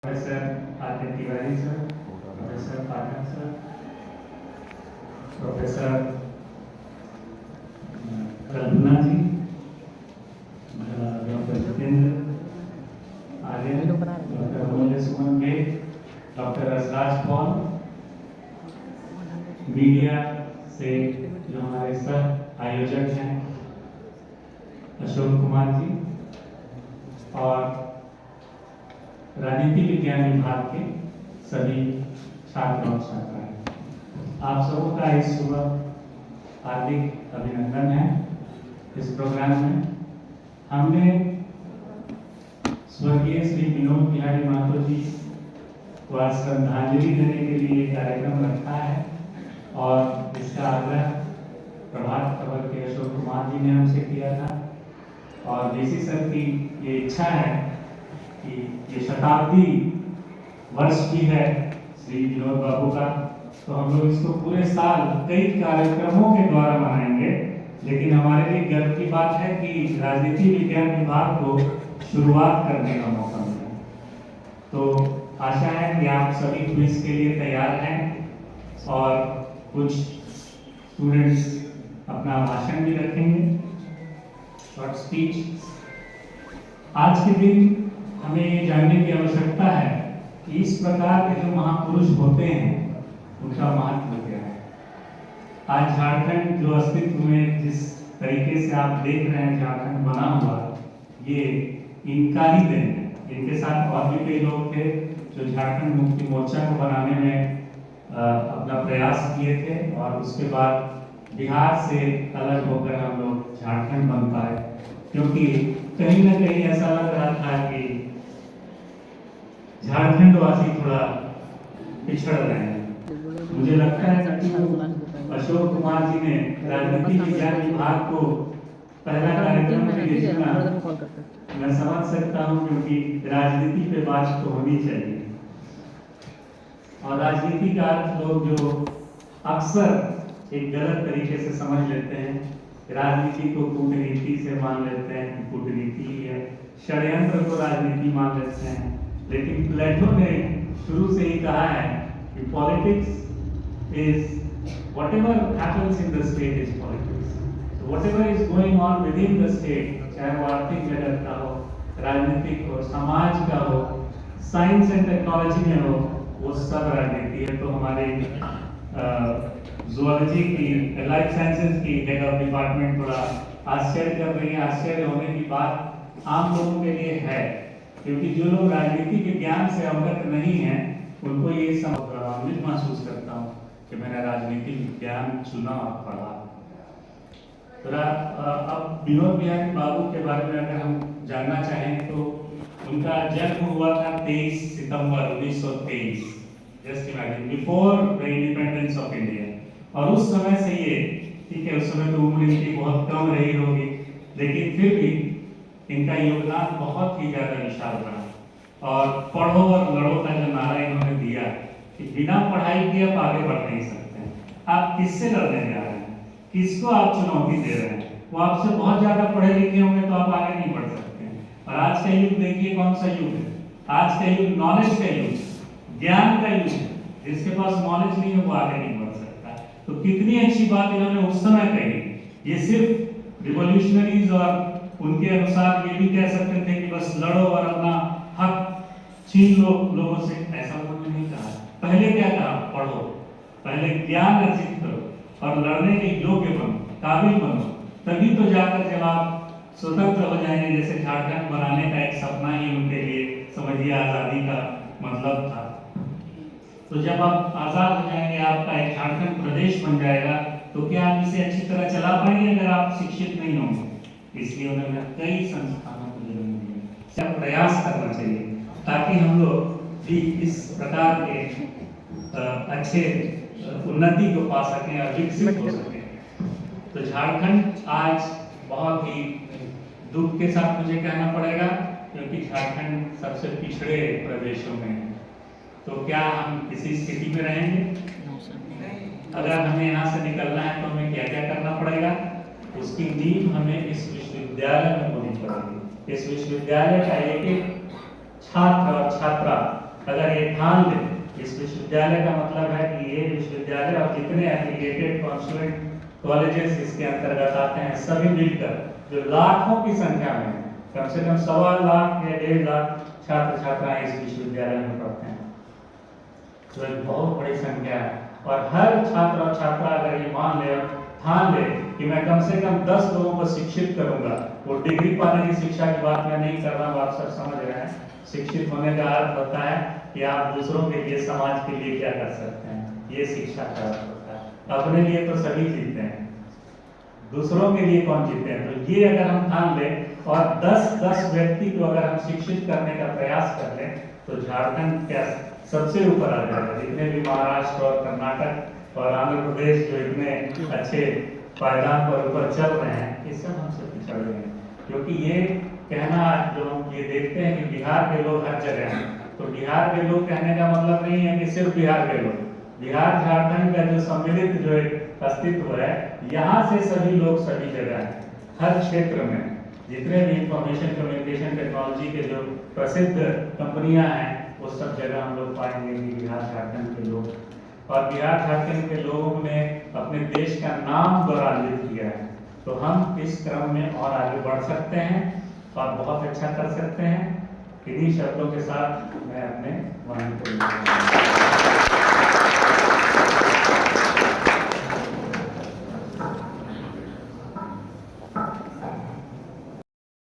Professor Aditya Tiwari sir, professor Pathak sir, professor Kalpana ji, doctor Jitendra Arya, doctor Amulya Suman के, doctor रसराज Paul, media से जो हमारे सह आयोजक हैं अशोक कुमार जी और राजनीति विज्ञान विभाग के सभी छात्र और छात्राएं, आप सबों का इस सुबह हार्दिक अभिनंदन है। इस प्रोग्राम में हमने स्वर्गीय श्री विनोद बिहारी महतो जी को आज श्रद्धांजलि देने के लिए कार्यक्रम रखा है और इसका आग्रह प्रभात खबर के अशोक कुमार जी ने हमसे किया था और डीसी सर की ये इच्छा है कि ये शताब्दी वर्ष भी है श्री विनोद बाबू का, तो हम लोग इसको पूरे साल कई कार्यक्रमों के द्वारा मनाएंगे। लेकिन हमारे लिए गर्व की बात है कि राजनीति विज्ञान विभाग को शुरुआत करने का मौका मिला। तो आशा है कि आप सभी क्विज के लिए तैयार हैं और कुछ स्टूडेंट्स अपना भाषण भी रखेंगे, शॉर्ट स्पीच। आज के दिन हमें ये जानने की आवश्यकता है कि इस प्रकार के जो महापुरुष होते हैं उनका महत्व क्या है। आज झारखंड जो अस्तित्व में जिस तरीके से आप देख रहे हैं झारखंड बना हुआ, ये इनका ही देन है। इनके साथ और भी कई लोग थे जो झारखंड मुक्ति मोर्चा को बनाने में अपना प्रयास किए थे और उसके बाद बिहार से अलग होकर हम लोग झारखंड बन पाए, क्योंकि कहीं ना कहीं ऐसा लग रहा था कि झारखंड वासी थोड़ा पिछड़ रहे हैं। मुझे लगता है कि अशोक कुमार जी ने राजनीति विज्ञान विभाग को पहला कार्यक्रम के लिए चुना, मैं समझ सकता हूं, क्योंकि राजनीति पे बात तो होनी चाहिए और राजनीति का लोग जो अक्सर एक गलत तरीके से समझ लेते हैं, राजनीति को कूटनीति से मान लेते हैं कि कूटनीति है, षड्यंत्र को राजनीति मान लेते हैं। लेकिन प्लेटो ने शुरू से ही कहा है कि politics is whatever happens in the state is politics. So whatever is going on with in the state, चाहे वो आर्थिक जगत का हो, राजनीतिक हो, समाज का हो, साइंस एंड टेक्नोलॉजी में हो, वो सब राजनीति है। तो हमारे जूलॉजी की, लाइफ साइंसेज की हेड ऑफ डिपार्टमेंट थोड़ा आश्चर्य कर रही है। आश्चर्य होने की बात आम लोगों के लिए है, क्योंकि जो लोग राजनीति के ज्ञान से अवगत नहीं हैं उनको ये गौरवान्वित महसूस करता हूँ कि मैंने राजनीति विज्ञान चुना और पढ़ा। तो अब विनोद बिहारी बाबू के बारे में अगर हम जानना चाहें तो उनका जन्म हुआ था 23 सितंबर 1923, just imagine, before the independence of India. और उस समय से ये, ठीक है, उस समय तो उम्र इनकी बहुत कम रही होगी, लेकिन फिर भी इनका योगदान बहुत ही ज्यादा विशाल रहा। और पढ़ो और लड़ो का जो नारा इन्होंने दिया कि बिना पढ़ाई के आप आगे बढ़ नहीं सकते। आप किससे लड़ने जा रहे हैं, किसको आप चुनौती दे रहे हैं? वो आपसे बहुत ज्यादा पढ़े लिखे होंगे तो आप आगे नहीं बढ़ सकते हैं। और आज का युग देखिए कौन सा युग है। आज का युग नॉलेज का युग, ज्ञान का युग है। जिसके पास नॉलेज नहीं है वो आगे नहीं बढ़ सकता। तो कितनी अच्छी बात इन्होंने उस समय कही। ये सिर्फ रिवॉल्यूशनरीज और उनके अनुसार ये भी कह सकते थे कि बस लड़ो और अपना हक छीन लो लोगों से, ऐसा उन्होंने नहीं कहा। पहले क्या कहा? पढ़ो, पहले ज्ञान अर्जित करो और लड़ने के योग्य बनो, काबिल बनो, तभी तो जाकर जब आप स्वतंत्र हो जाएंगे। जैसे झारखंड बनाने का एक सपना ही उनके लिए समझिए आजादी का मतलब था। तो जब आप आजाद हो जाएंगे, आपका एक झारखंड प्रदेश बन जाएगा, तो क्या आप इसे अच्छी तरह चला पाएंगे अगर आप शिक्षित नहीं होंगे? इसलिए उन्होंने कई संस्थानों को जन्म दिया। प्रयास करना चाहिए ताकि हम लोग भी इस प्रकार के अच्छे उन्नति को पा सकें और विकसित हो सकें। तो झारखंड आज बहुत ही दुख के साथ मुझे कहना पड़ेगा, क्योंकि झारखंड सबसे पिछड़े प्रदेशों में है। तो क्या हम किसी स्थिति में रहेंगे? अगर हमें यहाँ से निकलना है तो हमें क्या क्या करना पड़ेगा? उसकी नींव हमें इस विश्वविद्यालय में होनी पड़ेगी। इस विश्वविद्यालय का एक एक छात्र और छात्रा विश्वविद्यालय का मतलब है कि ये विश्वविद्यालय और जितने एफिलिएटेड कॉन्स्टिट्यूएंट कॉलेजेस इसके अंतर्गत आते हैं सभी मिलकर जो लाखों की संख्या में कम से कम 1.25 लाख या 1.5 लाख छात्र छात्राएं इस विश्वविद्यालय में पढ़ते हैं, तो एक बहुत बड़ी संख्या है। और हर छात्र और छात्रा अगर ये ठान ले कि मैं कम से कम 10 लोगों को शिक्षित करूंगा, वो डिग्री पाने की शिक्षा की बात मैं नहीं कर रहा हूँ, आप सब समझ रहे हैं। शिक्षित होने का अर्थ होता है कि आप दूसरों के लिए, समाज के लिए क्या कर सकते हैं, ये शिक्षा का अर्थ होता है। अपने लिए तो सभी जीते हैं, दूसरों के लिए कौन जीते हैं? तो ये अगर हम ठान लें और 10 व्यक्ति को अगर हम शिक्षित करने का प्रयास कर लें तो झारखंड क्या सबसे ऊपर आ जाएगा। जितने भी महाराष्ट्र और कर्नाटक और आंध्र प्रदेश जो इतने अच्छे पायदान पर ऊपर चल रहे हैं, ये सब हमसे पिछड़ गए हैं। क्योंकि ये कहना, जो हम ये देखते हैं कि बिहार के लोग हर जगह हैं, तो बिहार के लोग कहने का मतलब नहीं है कि सिर्फ बिहार के लोग। बिहार झारखंड का जो सम्मिलित जो एक अस्तित्व है, यहाँ से सभी लोग सभी जगह हैं, हर क्षेत्र में जितने भी इंफॉर्मेशन कम्युनिकेशन टेक्नोलॉजी के जो प्रसिद्ध कंपनियां हैं, वो सब जगह हम लोग पाएंगे कि बिहार झारखंड के लोग, और बिहार झारखंड के लोगों ने अपने देश का नाम गौरवान्वित किया है। तो हम इस क्रम में और आगे बढ़ सकते हैं और बहुत अच्छा कर सकते हैं। इन्हीं शब्दों के साथ मैं अपने वाणी को